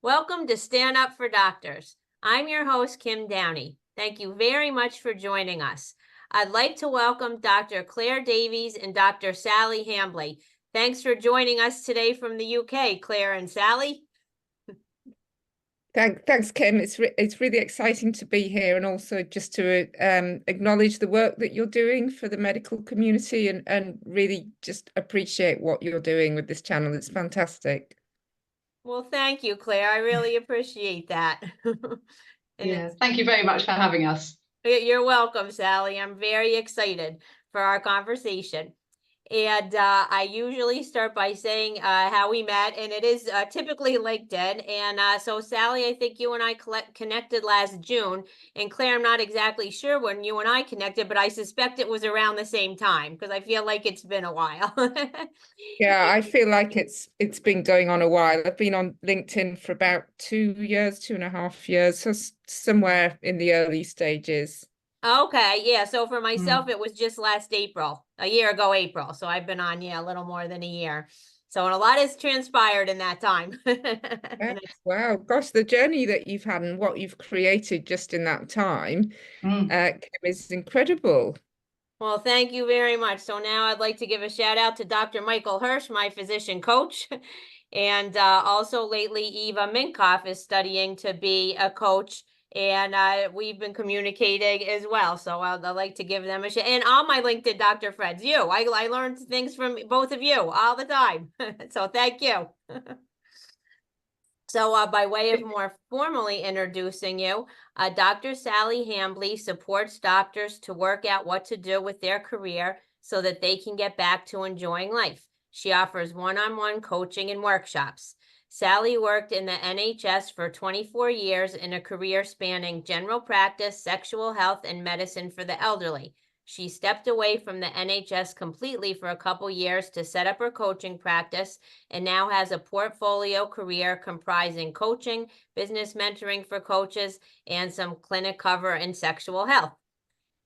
Welcome to Stand Up for Doctors. I'm your host, Kim Downey. Thank you very much for joining us. I'd like to welcome Dr. Claire Davies and Dr. Sally Hambly. Thanks for joining us today from the UK, Claire and Sally. Thanks, Kim. It's really exciting to be here, and also just to acknowledge the work that you're doing for the medical community, and really just appreciate what you're doing with this channel. It's fantastic. Well, thank you, Claire. I really appreciate that. Thank you very much for having us. You're welcome, Sally. I'm very excited for our conversation. And I usually start by saying how we met, and it is typically LinkedIn. And so, Sally, I think you and I connected last June. And Claire, I'm not exactly sure when you and I connected, but I suspect it was around the same time because I feel like it's been a while. Yeah, I feel like it's been going on a while. I've been on LinkedIn for about 2 years, 2.5 years, so somewhere in the early stages. Okay, yeah. So for myself, it was just last April, a year ago, April. So I've been on, a little more than a year. So and a lot has transpired in that time. Wow, gosh, the journey that you've had and what you've created just in that time is incredible. Well, thank you very much. So now I'd like to give a shout out to Dr. Michael Hirsch, my physician coach. And also lately, Eva Minkoff is studying to be a coach. And we've been communicating as well. So I'd like to give them a shout. And all my LinkedIn doctor friends, I learned things from both of you all the time. So thank you. So by way of more formally introducing you, Dr. Sally Hambly supports doctors to work out what to do with their career so that they can get back to enjoying life. She offers one-on-one coaching and workshops. Sally worked in the NHS for 24 years in a career spanning general practice, sexual health, and medicine for the elderly. She stepped away from the NHS completely for a couple years to set up her coaching practice and now has a portfolio career comprising coaching, business mentoring for coaches, and some clinic cover in sexual health.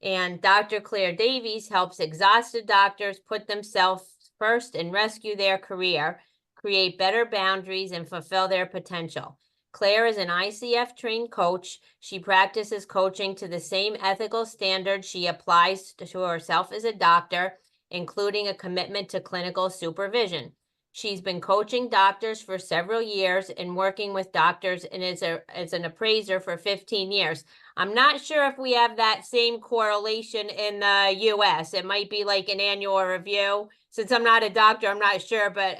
And Dr. Claire Davies helps exhausted doctors put themselves first and rescue their career, create better boundaries, and fulfill their potential. Claire is an ICF-trained coach. She practices coaching to the same ethical standards she applies to herself as a doctor, including a commitment to clinical supervision. She's been coaching doctors for several years and working with doctors and is an appraiser for 15 years. I'm not sure if we have that same correlation in the US. It might be like an annual review. Since I'm not a doctor, I'm not sure, but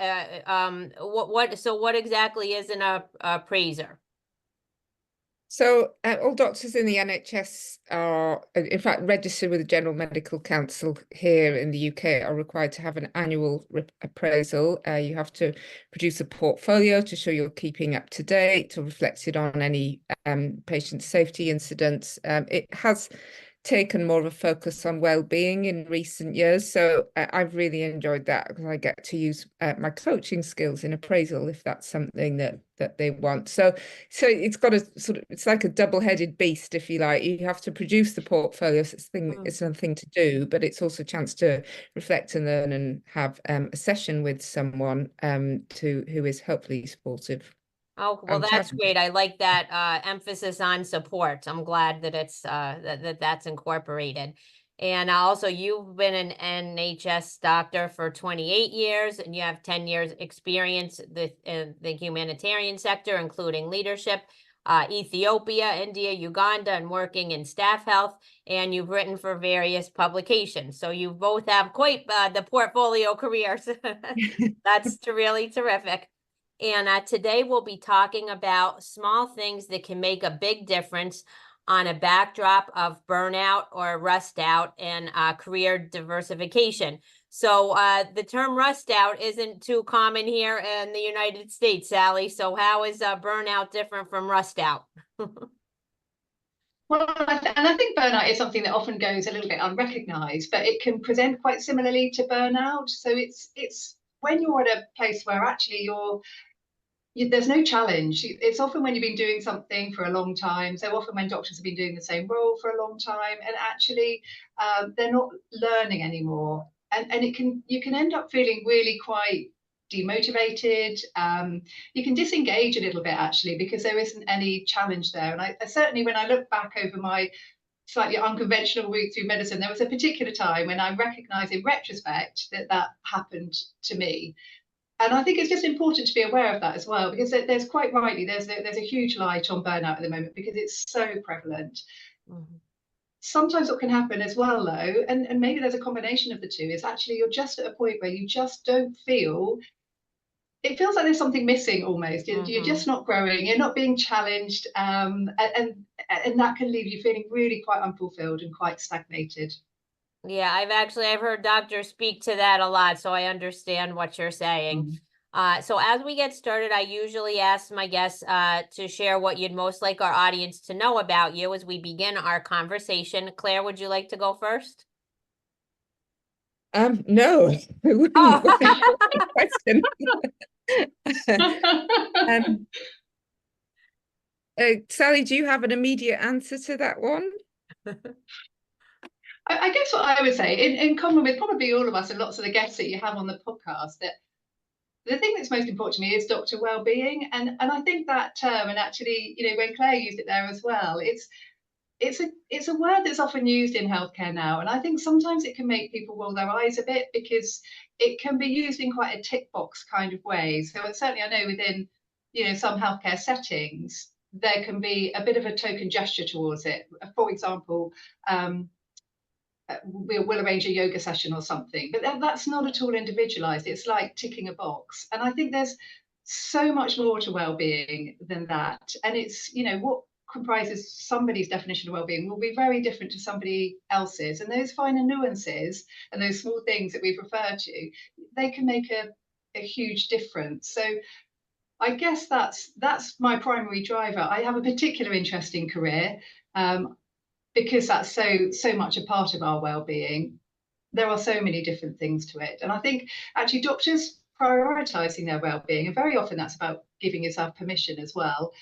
what exactly is an appraiser? So all doctors in the NHS are, in fact, registered with the General Medical Council here in the UK are required to have an annual appraisal. You have to produce a portfolio to show you're keeping up to date, to reflect it on any patient safety incidents. It has taken more of a focus on well-being in recent years, so I've really enjoyed that because I get to use my coaching skills in appraisal if that's something that they want. So it's got a sort of, it's like a double-headed beast, if you like. You have to produce the portfolio, so it's something to do, but it's also a chance to reflect and learn and have a session with someone who is hopefully supportive. Oh, well, that's great. I like that emphasis on support. I'm glad that it's that's incorporated. And also, you've been an NHS doctor for 28 years, and you have 10 years experience in the humanitarian sector, including leadership, Ethiopia, India, Uganda, and working in staff health. And you've written for various publications. So you both have quite the portfolio careers. That's really terrific. And today we'll be talking about small things that can make a big difference on a backdrop of burnout or rust out and career diversification. So the term rust out isn't too common here in the United States, Sally. So how is burnout different from rust out? Well, I think burnout is something that often goes a little bit unrecognised, but it can present quite similarly to burnout. So it's when you're at a place where actually there's no challenge. It's often when you've been doing something for a long time. So often when doctors have been doing the same role for a long time, and actually they're not learning anymore, and you can end up feeling really quite demotivated. You can disengage a little bit, actually, because there isn't any challenge there. And I certainly, when I look back over my slightly unconventional route through medicine, there was a particular time when I recognize in retrospect that happened to me. And I think it's just important to be aware of that as well, because there's quite rightly, there's a huge light on burnout at the moment because it's so prevalent. Mhm. Sometimes what can happen as well, though, and maybe there's a combination of the two, is actually you're just at a point where you just don't feel, it feels like there's something missing almost. You're just not growing, you're not being challenged, and that can leave you feeling really quite unfulfilled and quite stagnated. Yeah, I've heard doctors speak to that a lot, so I understand what you're saying. So as we get started, I usually ask my guests to share what you'd most like our audience to know about you as we begin our conversation. Claire, would you like to go first? No, I wouldn't. Oh. What a question. Sally, do you have an immediate answer to that one? I guess what I would say, in common with probably all of us and lots of the guests that you have on the podcast, that the thing that's most important to me is doctor well-being. And I think that term, and actually, when Claire used it there as well, it's a word that's often used in healthcare now. And I think sometimes it can make people roll their eyes a bit because it can be used in quite a tick box kind of way. So certainly I know within, some healthcare settings, there can be a bit of a token gesture towards it. For example, we'll arrange a yoga session or something, but that's not at all individualized. It's like ticking a box. And I think there's so much more to well-being than that. And it's, what comprises somebody's definition of well-being will be very different to somebody else's. And those finer nuances and those small things that we've referred to, they can make a huge difference. So I guess that's my primary driver. I have a particular interest in career. Because that's so much a part of our well-being. There are so many different things to it. And I think actually doctors prioritizing their well-being, and very often that's about giving yourself permission as well.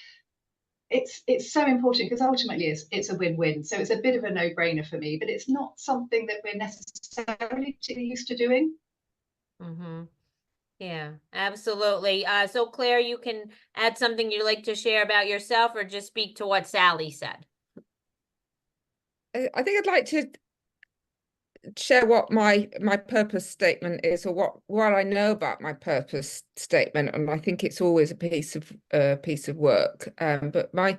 It's so important because ultimately it's a win-win. So it's a bit of a no-brainer for me, but it's not something that we're necessarily used to doing. Yeah, absolutely. So Claire, you can add something you'd like to share about yourself or just speak to what Sally said. I think I'd like to share what my purpose statement is, or what I know about my purpose statement, and I think it's always a piece of work. But my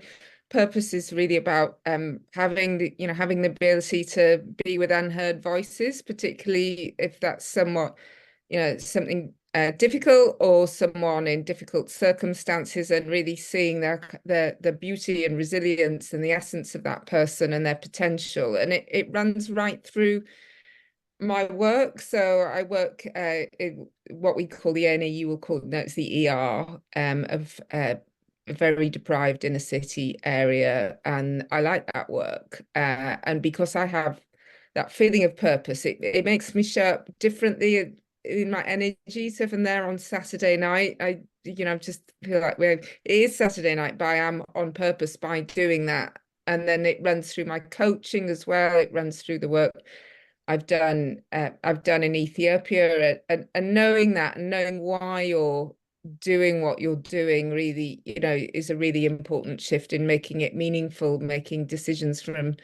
purpose is really about having the ability to be with unheard voices, particularly if that's somewhat something difficult or someone in difficult circumstances, and really seeing the beauty and resilience and the essence of that person and their potential. And it runs right through my work. So I work in what we call the A&E, you will call it's the ER of a very deprived inner city area, and I like that work. And because I have that feeling of purpose, it makes me show up differently in my energy. So from there on Saturday night, I just feel like it is Saturday night, but I am on purpose by doing that. And then it runs through my coaching as well. It runs through the work I've done in Ethiopia, and knowing that and knowing why you're doing what you're doing really, is a really important shift in making it meaningful, making decisions from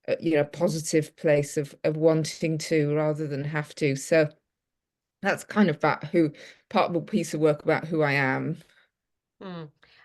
a positive place of wanting to rather than have to. So that's kind of part of a piece of work about who I am.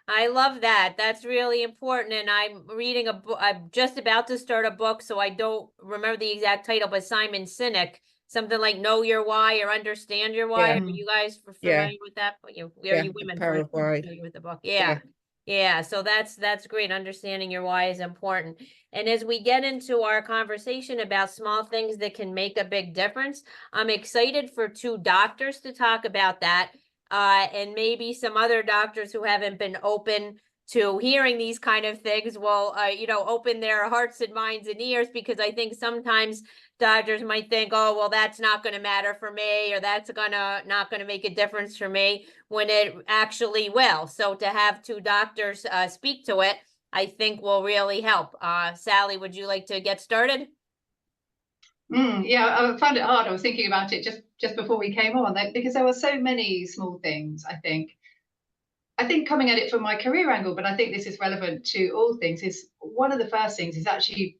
I love that. That's really important. And I'm reading a book. I'm just about to start a book, so I don't remember the exact title, but Simon Sinek, something like Know Your Why or Understand Your Why. Yeah. Are you guys familiar with that? You women Power of Why. familiar with the book? Yeah. So that's great. Understanding your why is important. And as we get into our conversation about small things that can make a big difference, I'm excited for two doctors to talk about that. And maybe some other doctors who haven't been open to hearing these kind of things will, open their hearts and minds and ears, because I think sometimes doctors might think, oh, well, that's not going to matter for me, or that's not going to make a difference for me, when it actually will. So to have two doctors speak to it, I think will really help. Sally, would you like to get started? Yeah, I found it hard. I was thinking about it just before we came on, because there were so many small things. I think coming at it from my career angle, but I think this is relevant to all things, is one of the first things is actually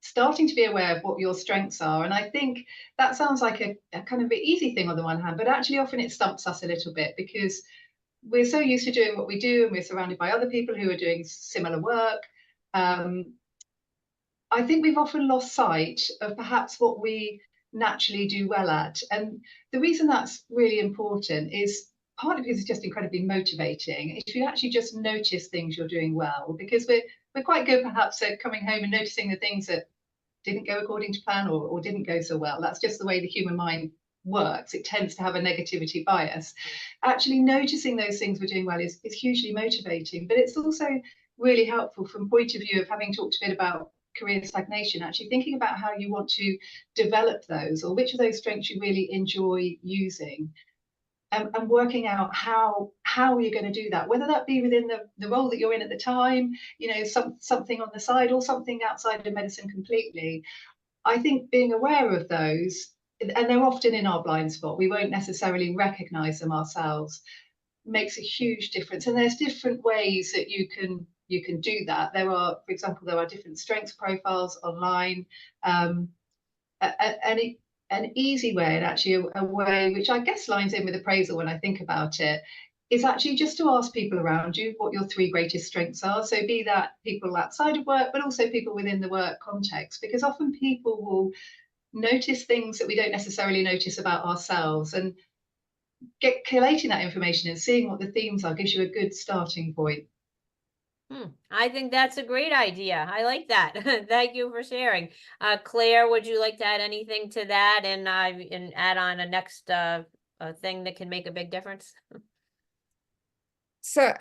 starting to be aware of what your strengths are. And I think that sounds like a kind of an easy thing on the one hand, but actually often it stumps us a little bit because we're so used to doing what we do and we're surrounded by other people who are doing similar work. I think we've often lost sight of perhaps what we naturally do well at. And the reason that's really important is partly because it's just incredibly motivating. If you actually just notice things you're doing well, because we're quite good perhaps at coming home and noticing the things that didn't go according to plan or didn't go so well. That's just the way the human mind works. It tends to have a negativity bias. Actually noticing those things we're doing well is hugely motivating, but it's also really helpful from point of view of having talked a bit about career stagnation, actually thinking about how you want to develop those or which of those strengths you really enjoy using. And working out how you're going to do that, whether that be within the role that you're in at the time, something on the side or something outside of medicine completely. I think being aware of those, and they're often in our blind spot, we won't necessarily recognize them ourselves, makes a huge difference. And there's different ways that you can do that. For example, different strengths profiles online. An easy way, and actually a way which I guess lines in with appraisal when I think about it, is actually just to ask people around you what your 3 greatest strengths are. So be that people outside of work, but also people within the work context, because often people will notice things that we don't necessarily notice about ourselves, and collating that information and seeing what the themes are gives you a good starting point. I think that's a great idea. I like that. Thank you for sharing. Claire, would you like to add anything to that and add on a next thing that can make a big difference? So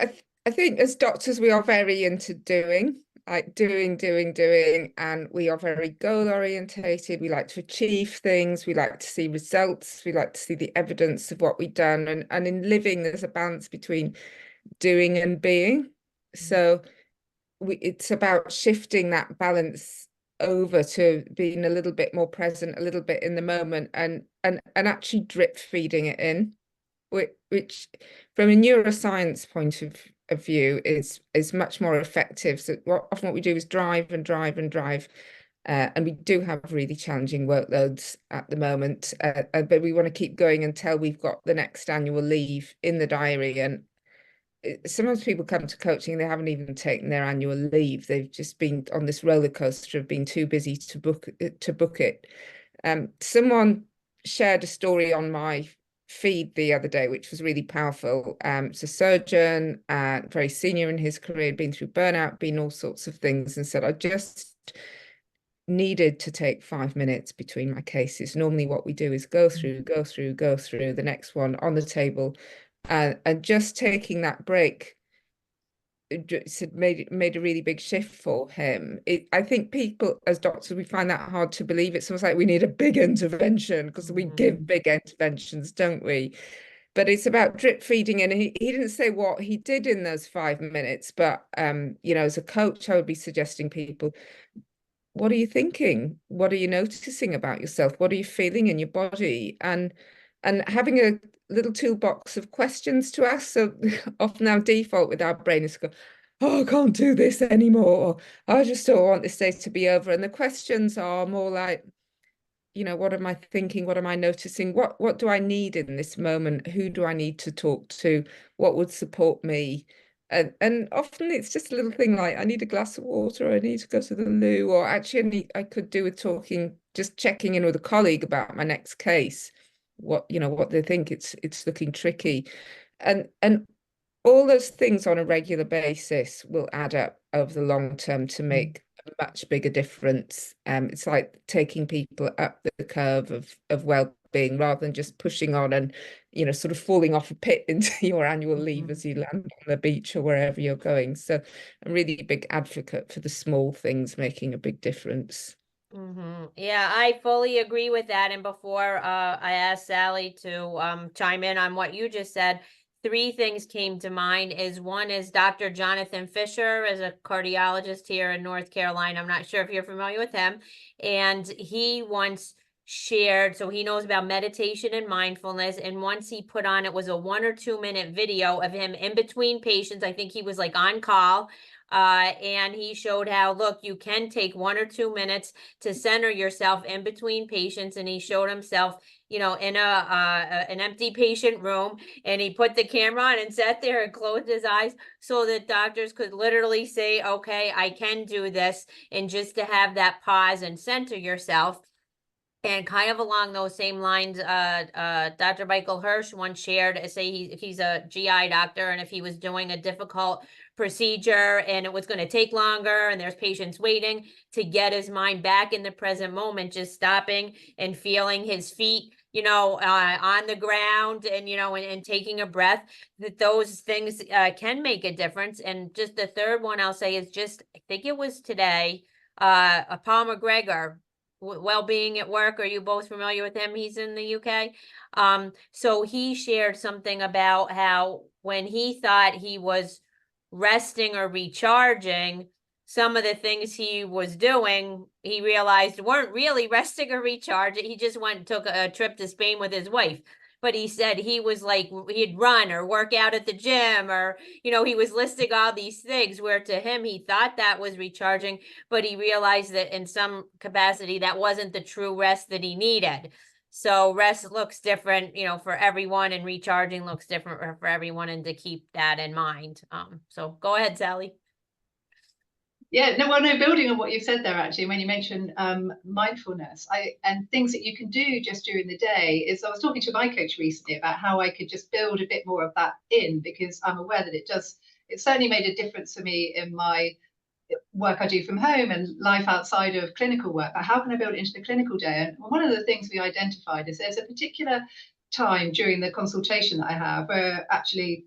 I think as doctors, we are very into doing, and we are very goal orientated. We like to achieve things. We like to see results. We like to see the evidence of what we've done. And in living, there's a balance between doing and being. So it's about shifting that balance over to being a little bit more present, a little bit in the moment, and actually drip feeding it in, which from a neuroscience point of view is much more effective. So often what we do is drive and drive and drive, and we do have really challenging workloads at the moment, but we want to keep going until we've got the next annual leave in the diary. And sometimes people come to coaching and they haven't even taken their annual leave. They've just been on this roller coaster of being too busy to book it. Someone shared a story on my feed the other day, which was really powerful. It's a surgeon, very senior in his career, been through burnout, been all sorts of things, and said, I just needed to take 5 minutes between my cases. Normally what we do is go through the next one on the table. And just taking that break made a really big shift for him. I think people as doctors, we find that hard to believe. It's almost like we need a big intervention because we give big interventions, don't we? But it's about drip feeding. And he didn't say what he did in those 5 minutes, but as a coach, I would be suggesting people, what are you thinking? What are you noticing about yourself? What are you feeling in your body? And having a little toolbox of questions to ask. So often our default with our brain is to go, oh, I can't do this anymore. I just don't want this day to be over. And the questions are more like, what am I thinking? What am I noticing? What do I need in this moment? Who do I need to talk to? What would support me? And often it's just a little thing like, I need a glass of water, I need to go to the loo, or actually I could do with just checking in with a colleague about my next case, what they think. It's looking tricky. And all those things on a regular basis will add up over the long term to make a much bigger difference. It's like taking people up the curve of well-being rather than just pushing on and sort of falling off a pit into your annual leave as you land on the beach or wherever you're going. So I'm really a big advocate for the small things making a big difference. Yeah, I fully agree with that. And before I asked Sally to chime in on what you just said, three things came to mind. One is Dr. Jonathan Fisher is a cardiologist here in North Carolina. I'm not sure if you're familiar with him. And he once shared, so he knows about meditation and mindfulness. And once he put on, it was a 1 or 2 minute video of him in between patients. I think he was like on call. And he showed how, look, you can take 1 or 2 minutes to center yourself in between patients. And he showed himself, in an empty patient room, and he put the camera on and sat there and closed his eyes so that doctors could literally say, okay, I can do this. And just to have that pause and center yourself. And kind of along those same lines, Dr. Michael Hirsch once shared, say he's a GI doctor, and if he was doing a difficult procedure and it was going to take longer and there's patients waiting, to get his mind back in the present moment, just stopping and feeling his feet, on the ground, and, and taking a breath, that those things can make a difference. And just the third one I'll say is just, I think it was today, Paul McGregor, Well-Being at Work. Are you both familiar with him? He's in the UK. So he shared something about how when he thought he was resting or recharging, some of the things he was doing, he realized weren't really resting or recharging. He just went and took a trip to Spain with his wife. But he said he was like, he'd run or work out at the gym, or, he was listing all these things where to him, he thought that was recharging, but he realized that in some capacity, that wasn't the true rest that he needed. So rest looks different, for everyone, and recharging looks different for everyone, and to keep that in mind. So go ahead, Sally. Yeah, no, building on what you said there, actually, when you mentioned mindfulness, and things that you can do just during the day, is I was talking to my coach recently about how I could just build a bit more of that in, because I'm aware that it certainly made a difference for me in my work I do from home and life outside of clinical work. But how can I build it into the clinical day? And one of the things we identified is there's a particular time during the consultation that I have where actually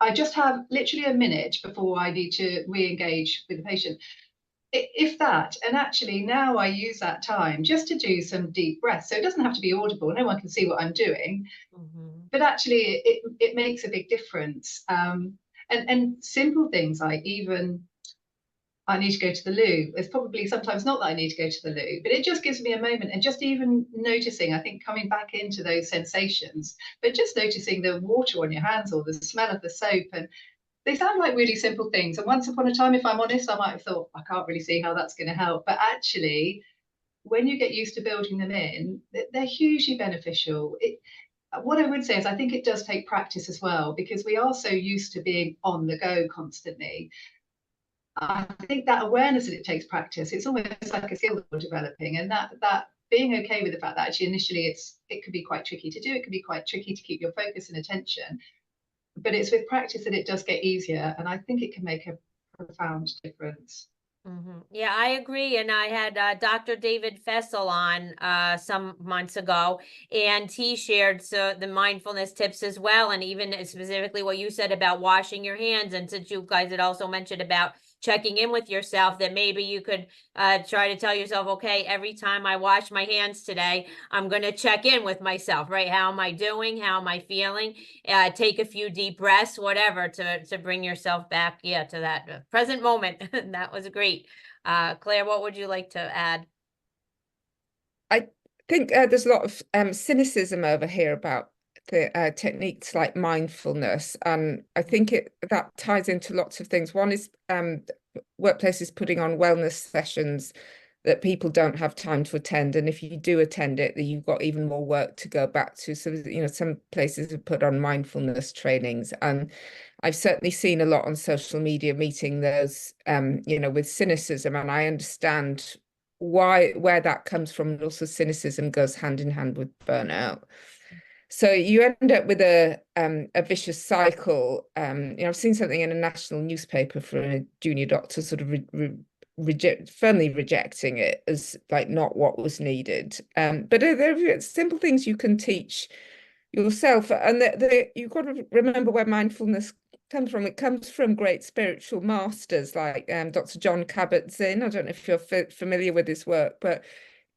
I just have literally a minute before I need to re-engage with the patient, if that. And actually now I use that time just to do some deep breaths. So it doesn't have to be audible. No one can see what I'm doing. But actually it makes a big difference. And simple things like even I need to go to the loo. It's probably sometimes not that I need to go to the loo, but it just gives me a moment, and just even noticing, I think, coming back into those sensations, but just noticing the water on your hands or the smell of the soap. And they sound like really simple things. And once upon a time, if I'm honest, I might have thought, I can't really see how that's going to help. But actually, when you get used to building them in, they're hugely beneficial. What I would say is I think it does take practice as well, because we are so used to being on the go constantly. I think that awareness that it takes practice, it's almost like a skill that we're developing, and that being okay with the fact that actually initially it can be quite tricky to do, it can be quite tricky to keep your focus and attention, but it's with practice that it does get easier, and I think it can make a profound difference. Yeah, I agree. And I had Dr. David Fessel on some months ago, and he shared the mindfulness tips as well. And even specifically what you said about washing your hands. And since you guys had also mentioned about checking in with yourself, that maybe you could try to tell yourself, okay, every time I wash my hands today, I'm going to check in with myself, right? How am I doing? How am I feeling? Take a few deep breaths, whatever, to bring yourself back, to that present moment. That was great. Claire, what would you like to add? I think there's a lot of cynicism over here about the techniques like mindfulness, and I think that ties into lots of things. One is workplaces putting on wellness sessions that people don't have time to attend, and if you do attend it, then you've got even more work to go back to. So some places have put on mindfulness trainings, and I've certainly seen a lot on social media meeting those with cynicism, and I understand where that comes from. And also cynicism goes hand in hand with burnout. So you end up with a vicious cycle. I've seen something in a national newspaper for a junior doctor sort of firmly rejecting it as like not what was needed. But there are simple things you can teach yourself, and you've got to remember where mindfulness comes from. It comes from great spiritual masters like Dr. John Kabat-Zinn. I don't know if you're familiar with his work, but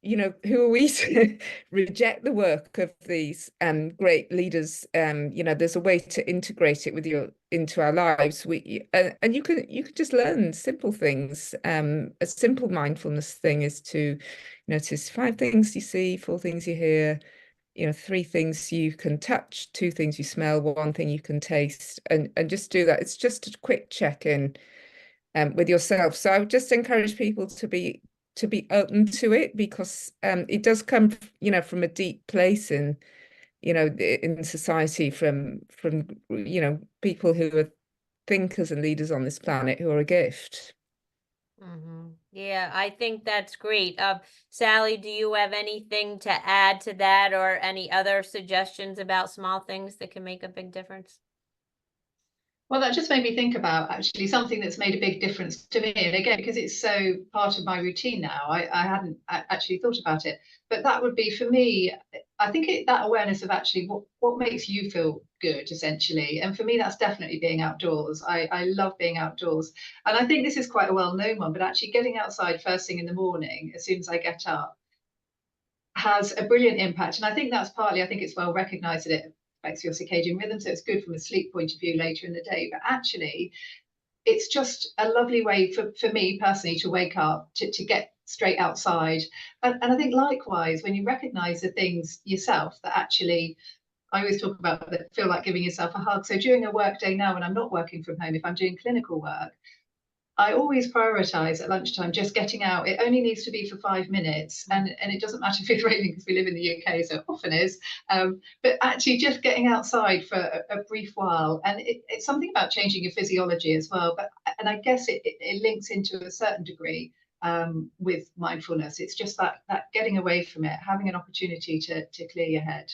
who are we to reject the work of these great leaders? There's a way to integrate it into our lives. And you can just learn simple things. A simple mindfulness thing is to notice 5 things you see, 4 things you hear, 3 things you can touch, 2 things you smell, 1 thing you can taste, and just do that. It's just a quick check-in with yourself. So I would just encourage people to be open to it, because it does come, from a deep place in society, from people who are thinkers and leaders on this planet, who are a gift. Yeah, I think that's great. Sally, do you have anything to add to that, or any other suggestions about small things that can make a big difference? Well, that just made me think about actually something that's made a big difference to me. And again, because it's so part of my routine now, I hadn't actually thought about it. But that would be, for me, I think that awareness of actually what makes you feel good, essentially. And for me, that's definitely being outdoors. I love being outdoors. And I think this is quite a well-known one, but actually getting outside first thing in the morning, as soon as I get up, has a brilliant impact. And I think that's partly, I think it's well recognized that it affects your circadian rhythm, so it's good from a sleep point of view later in the day. But actually, it's just a lovely way for me personally to wake up, to get straight outside. And I think likewise, when you recognize the things yourself that actually, I always talk about that feel like giving yourself a hug. So during a work day now, when I'm not working from home, if I'm doing clinical work, I always prioritize at lunchtime just getting out. It only needs to be for 5 minutes, and it doesn't matter if it's raining, because we live in the UK, so it often is. But actually just getting outside for a brief while, and it's something about changing your physiology as well. And I guess it links into a certain degree with mindfulness. It's just that getting away from it, having an opportunity to clear your head.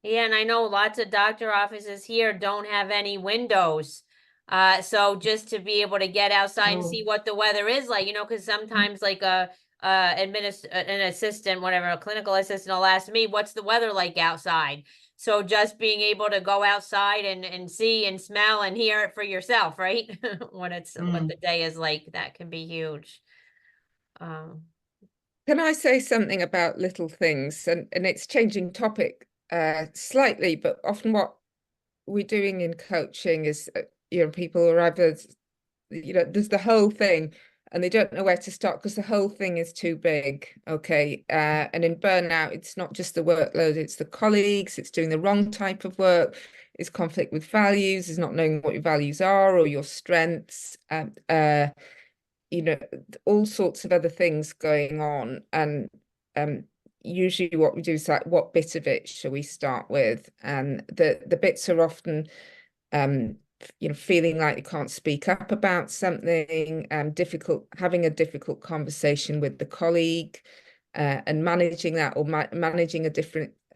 Yeah, and I know lots of doctor offices here don't have any windows. So just to be able to get outside and see what the weather is like, because sometimes like an assistant, whatever, a clinical assistant will ask me, what's the weather like outside? So just being able to go outside and see and smell and hear it for yourself, right? What the day is like, that can be huge. Can I say something about little things? And it's changing topic slightly, but often what we're doing in coaching is, people are either, there's the whole thing and they don't know where to start because the whole thing is too big. Okay. And in burnout, it's not just the workload, it's the colleagues, it's doing the wrong type of work, it's conflict with values, it's not knowing what your values are or your strengths, all sorts of other things going on. And usually what we do is like, what bit of it shall we start with? And the bits are often feeling like you can't speak up about something, having a difficult conversation with the colleague, and managing that, or managing a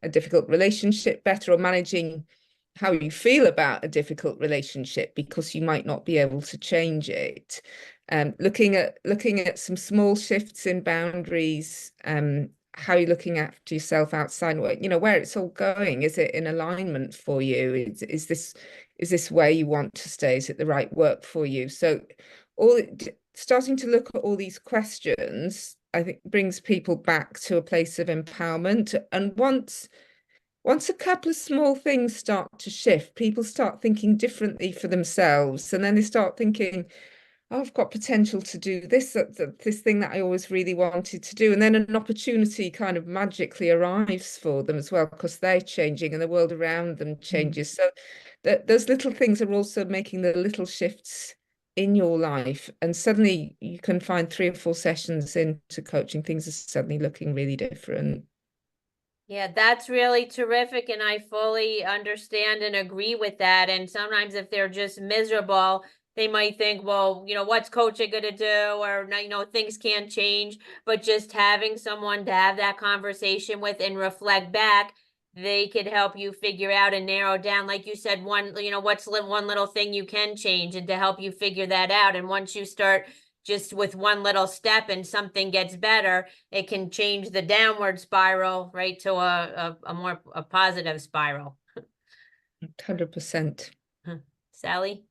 difficult relationship better, or managing how you feel about a difficult relationship because you might not be able to change it. Looking at some small shifts in boundaries, how you're looking after yourself outside work, where it's all going. Is it in alignment for you? Is this where you want to stay? Is it the right work for you? So starting to look at all these questions, I think, brings people back to a place of empowerment. And once a couple of small things start to shift, people start thinking differently for themselves. And then they start thinking, oh, I've got potential to do this thing that I always really wanted to do. And then an opportunity kind of magically arrives for them as well, because they're changing and the world around them changes. So those little things are also making the little shifts in your life. And suddenly you can find 3 or 4 sessions into coaching, things are suddenly looking really different. Yeah, that's really terrific. And I fully understand and agree with that. And sometimes if they're just miserable, they might think, well, what's coaching going to do? Or, things can't change. But just having someone to have that conversation with and reflect back, they could help you figure out and narrow down, like you said, what's one little thing you can change, and to help you figure that out. And once you start just with one little step and something gets better, it can change the downward spiral, right, to a more positive spiral. 100%. Sally?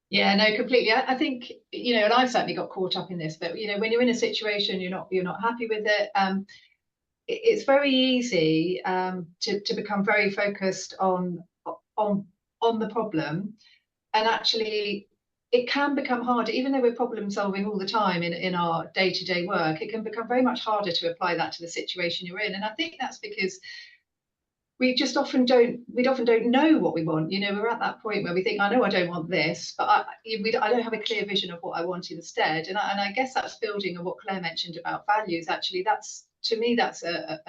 Yeah, no, completely. I think, and I've certainly got caught up in this, but when you're in a situation you're not happy with it, it's very easy to become very focused on the problem, and actually it can become harder, even though we're problem solving all the time in our day-to-day work. It can become very much harder to apply that to the situation you're in, and I think that's because we often don't know what we want. We're at that point where we think, I know I don't want this, but I don't have a clear vision of what I want instead. And I guess that's building on what Claire mentioned about values. Actually, to me, that's a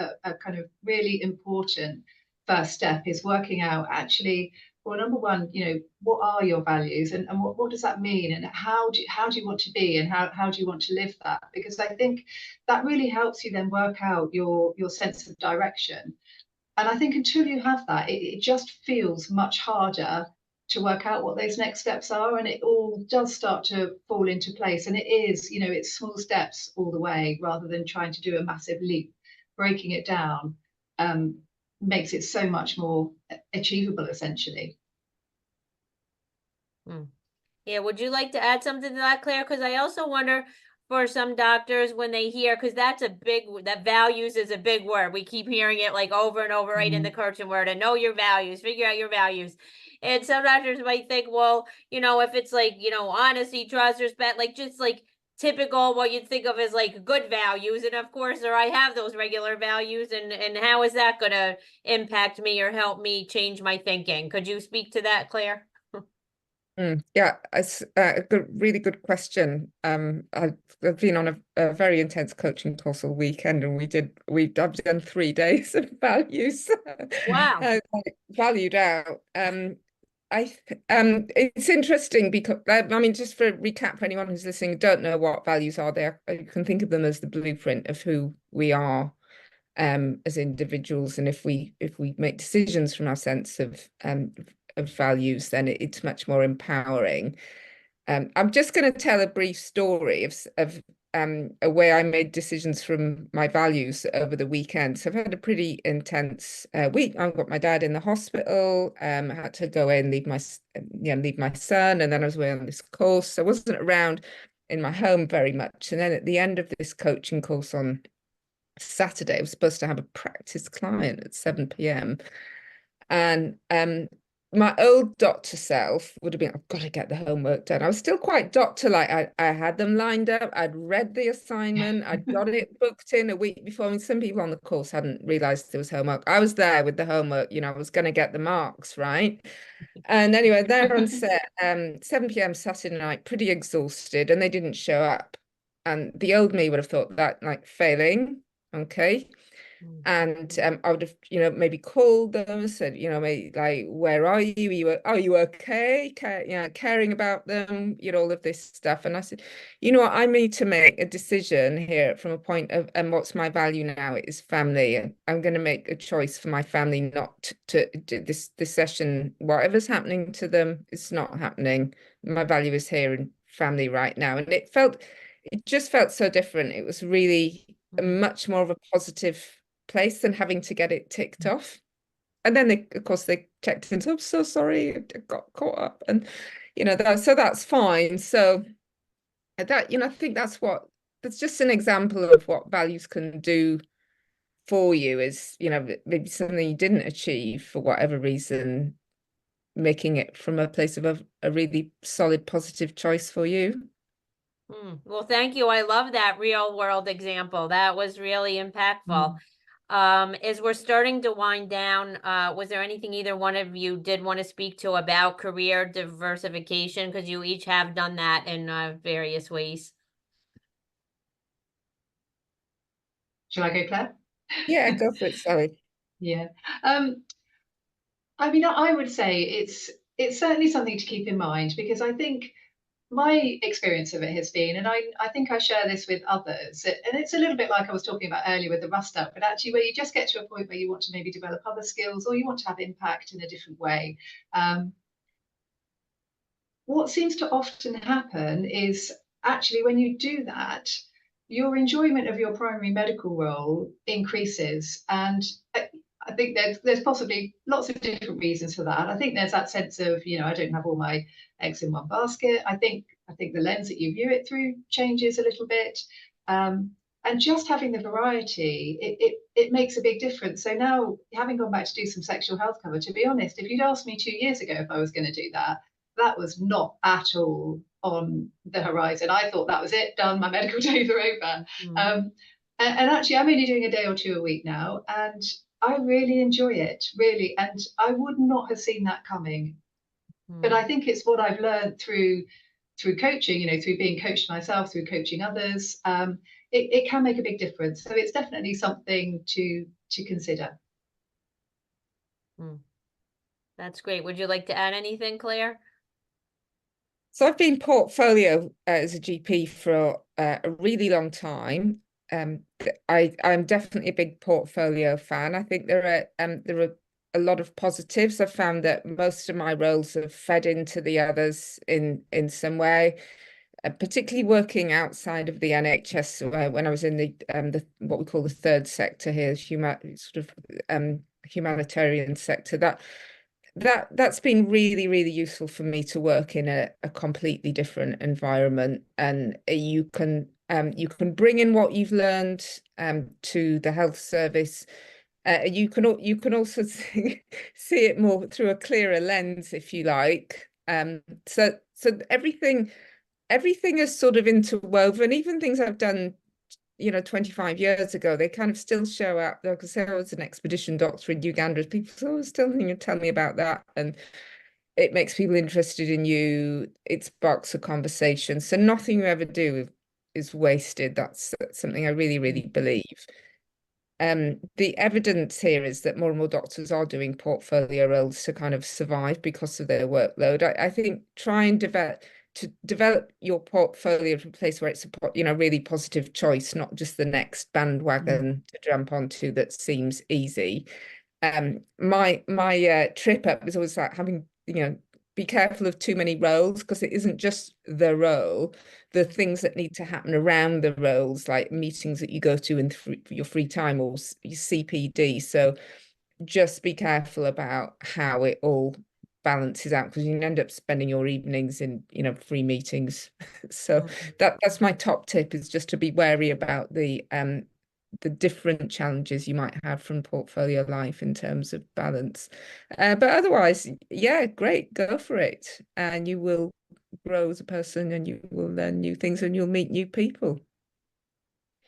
kind of really important first step, is working out actually, well, number one, what are your values, and what does that mean, and how do you want to be, and how do you want to live that? Because I think that really helps you then work out your sense of direction. And I think until you have that, it just feels much harder to work out what those next steps are. And it all does start to fall into place. And it's small steps all the way, rather than trying to do a massive leap. Breaking it down makes it so much more achievable, essentially. Yeah, would you like to add something to that, Claire? Because I also wonder, for some doctors, when they hear, because that values is a big word. We keep hearing it like over and over, right, in the coaching word, and know your values, figure out your values. And some doctors might think, well, if it's like, honesty, trust, respect, like just like typical what you'd think of as like good values. And of course, I have those regular values, and how is that going to impact me or help me change my thinking? Could you speak to that, Claire? Yeah, it's a really good question. I've been on a very intense coaching course all weekend, and I've done 3 days of values. Wow. Like, valued out. It's interesting because I mean, just for a recap for anyone who's listening, who don't know what values are, there you can think of them as the blueprint of who we are as individuals, and if we make decisions from our sense of values, then it's much more empowering. I'm just going to tell a brief story of a way I made decisions from my values over the weekend. So I've had a pretty intense week. I've got my dad in the hospital. I had to go in, leave my son, and then I was away on this course. So I wasn't around in my home very much. And then at the end of this coaching course on Saturday, I was supposed to have a practice client at 7 p.m. And my old doctor self would have been, I've got to get the homework done. I was still quite doctor-like. I had them lined up. I'd read the assignment. I'd got it booked in a week before. I mean, some people on the course hadn't realized there was homework. I was there with the homework. I was going to get the marks, right? And anyway, there on set, 7 p.m. Saturday night, pretty exhausted, and they didn't show up. And the old me would have thought that like failing, okay. And I would have, maybe called them and said, maybe like, where are you? Are you okay? Caring about them, all of this stuff. And I said, I need to make a decision here from a point of, and what's my value now? It is family. And I'm going to make a choice for my family not to do this session. Whatever's happening to them, it's not happening. My value is here in family right now. And it just felt so different. It was really much more of a positive place than having to get it ticked off. And then of course they checked in, so I'm so sorry, I got caught up, and so that's fine. So that, I think that's just an example of what values can do for you, is maybe something you didn't achieve for whatever reason, making it from a place of a really solid positive choice for you. Well, thank you. I love that real world example. That was really impactful. As we're starting to wind down, was there anything either one of you did want to speak to about career diversification? Because you each have done that in various ways. Shall I go, Claire? Yeah, go for it, Sally. Yeah. I mean, I would say it's certainly something to keep in mind, because I think my experience of it has been, and I think I share this with others, and it's a little bit like I was talking about earlier with the rustout, but actually where you just get to a point where you want to maybe develop other skills, or you want to have impact in a different way. What seems to often happen is actually when you do that, your enjoyment of your primary medical role increases. And think there's possibly lots of different reasons for that. I think there's that sense of, I don't have all my eggs in one basket. I think the lens that you view it through changes a little bit. And just having the variety, it makes a big difference. So now, having gone back to do some sexual health cover, to be honest, if you'd asked me 2 years ago if I was going to do that, that was not at all on the horizon. I thought that was it, done, my medical days are over. And actually, I'm only doing a day or two a week now, and I really enjoy it, really. And I would not have seen that coming. But I think it's what I've learned through coaching, through being coached myself, through coaching others. It can make a big difference. So it's definitely something to consider. That's great. Would you like to add anything, Claire? So I've been portfolio as a GP for a really long time. I'm definitely a big portfolio fan. I think there are a lot of positives. I've found that most of my roles have fed into the others in some way. Particularly working outside of the NHS, when I was in the what we call the third sector here, humanitarian sector. That's been really, really useful for me to work in a completely different environment, and you can bring in what you've learned to the health service. You can also see it more through a clearer lens, if you like. So everything is sort of interwoven. Even things I've done 25 years ago, they kind of still show up. Like I say, I was an expedition doctor in Uganda. People still tell me about that, and it makes people interested in you. It sparks a conversation. So nothing you ever do is wasted. That's something I really, really believe. The evidence here is that more and more doctors are doing portfolio roles to kind of survive because of their workload. I think try and develop your portfolio to a place where it's a really positive choice, not just the next bandwagon to jump onto that seems easy. My trip up was always like having, be careful of too many roles, because it isn't just the role, the things that need to happen around the roles, like meetings that you go to in your free time, or your CPD. So just be careful about how it all balances out, because you can end up spending your evenings in free meetings. So that's my top tip, is just to be wary about the different challenges you might have from portfolio life in terms of balance. But otherwise, yeah, great, go for it, and you will grow as a person, and you will learn new things, and you'll meet new people.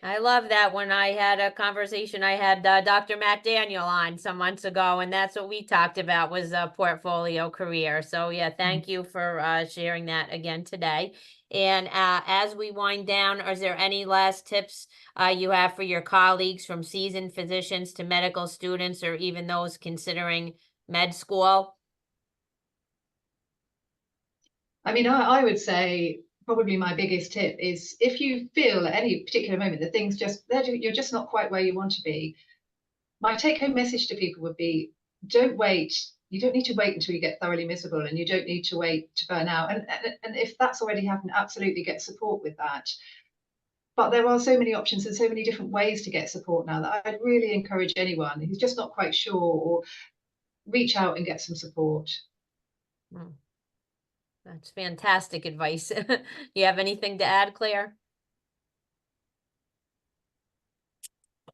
I love that. When I had a conversation, I had Dr. Matt Daniel on some months ago, and that's what we talked about, was a portfolio career. So yeah, thank you for sharing that again today. And as we wind down, is there any last tips you have for your colleagues, from seasoned physicians to medical students, or even those considering med school? I mean, I would say probably my biggest tip is, if you feel at any particular moment that you're just not quite where you want to be, my take-home message to people would be, don't wait. You don't need to wait until you get thoroughly miserable, and you don't need to wait to burn out. And if that's already happened, absolutely get support with that. But there are so many options and so many different ways to get support now, that I'd really encourage anyone who's just not quite sure, or reach out and get some support. That's fantastic advice. You have anything to add, Claire?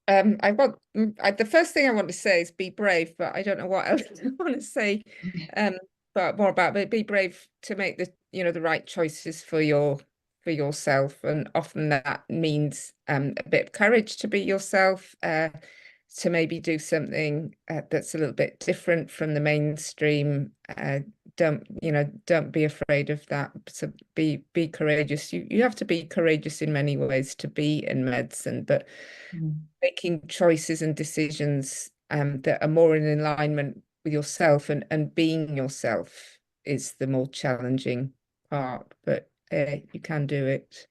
The first thing I want to say is be brave, but I don't know what else I want to say but more about, but be brave to make the right choices for yourself, and often that means a bit of courage to be yourself, to maybe do something that's a little bit different from the mainstream. Don't be afraid of that. So be courageous. You have to be courageous in many ways to be in medicine, but making choices and decisions that are more in alignment with yourself, and being yourself, is the more challenging part, but you can do it.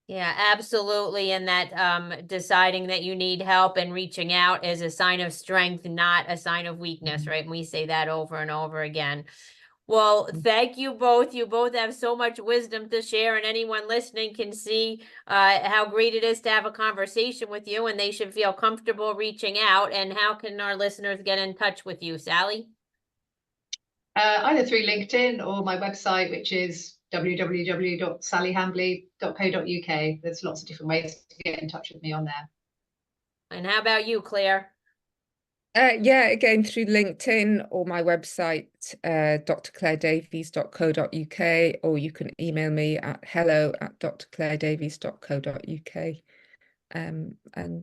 Yeah, absolutely. And that deciding that you need help and reaching out is a sign of strength, not a sign of weakness, right? And we say that over and over again. Well, thank you both. You both have so much wisdom to share, and anyone listening can see how great it is to have a conversation with you, and they should feel comfortable reaching out. And how can our listeners get in touch with you, Sally? Either through LinkedIn or my website, which is www.sallyhambly.co.uk. There's lots of different ways to get in touch with me on there. And how about you, Claire? Yeah, again through LinkedIn or my website, drclairedavies.co.uk, or you can email me at hello@drclairedavies.co.uk. And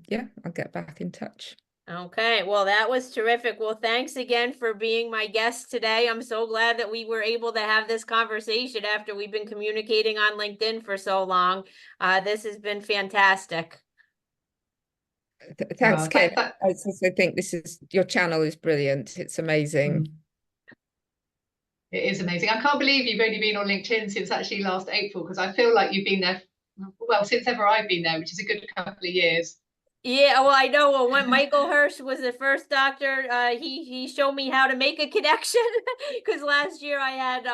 yeah, I'll get back in touch. Okay, well, that was terrific. Well, thanks again for being my guest today. I'm so glad that we were able to have this conversation after we've been communicating on LinkedIn for so long. This has been fantastic. Thanks, Kim. Thank- I also think your channel is brilliant. It's amazing. It is amazing. I can't believe you've only been on LinkedIn since actually last April, because I feel like you've been there, well, since ever I've been there, which is a good couple of years. Yeah, well, I know. Well, when Michael Hirsch was the first doctor, he showed me how to make a connection, because last year I had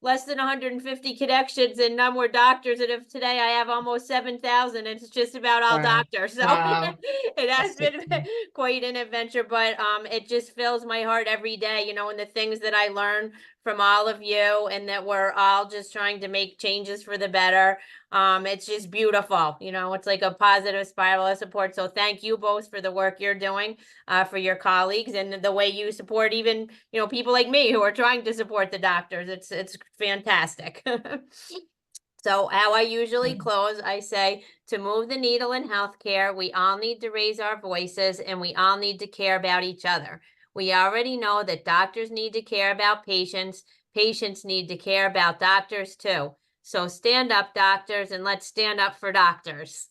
less than 150 connections, and none were doctors. And if today I have almost 7,000, it's just about all Wow. doctors. So Wow. it has been Fantastic. quite an adventure, but it just fills my heart every day, you know, and the things that I learn from all of you, and that we're all just trying to make changes for the better. It's just beautiful, you know, it's like a positive spiral of support. So thank you both for the work you're doing, for your colleagues, and the way you support even, you know, people like me who are trying to support the doctors. It's fantastic. So how I usually close, I say, to move the needle in healthcare, we all need to raise our voices, and we all need to care about each other. We already know that doctors need to care about patients. Patients need to care about doctors too. So stand up, doctors, and let's stand up for doctors.